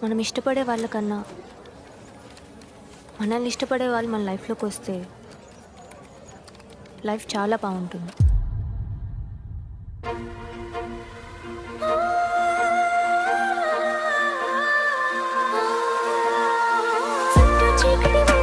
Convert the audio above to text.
మనం ఇష్టపడే వాళ్ళకన్నా మనల్ని ఇష్టపడే వాళ్ళు మన లైఫ్‌లోకి వస్తే లైఫ్ చాలా బావుంటుంది. చుట్టూ చీకటి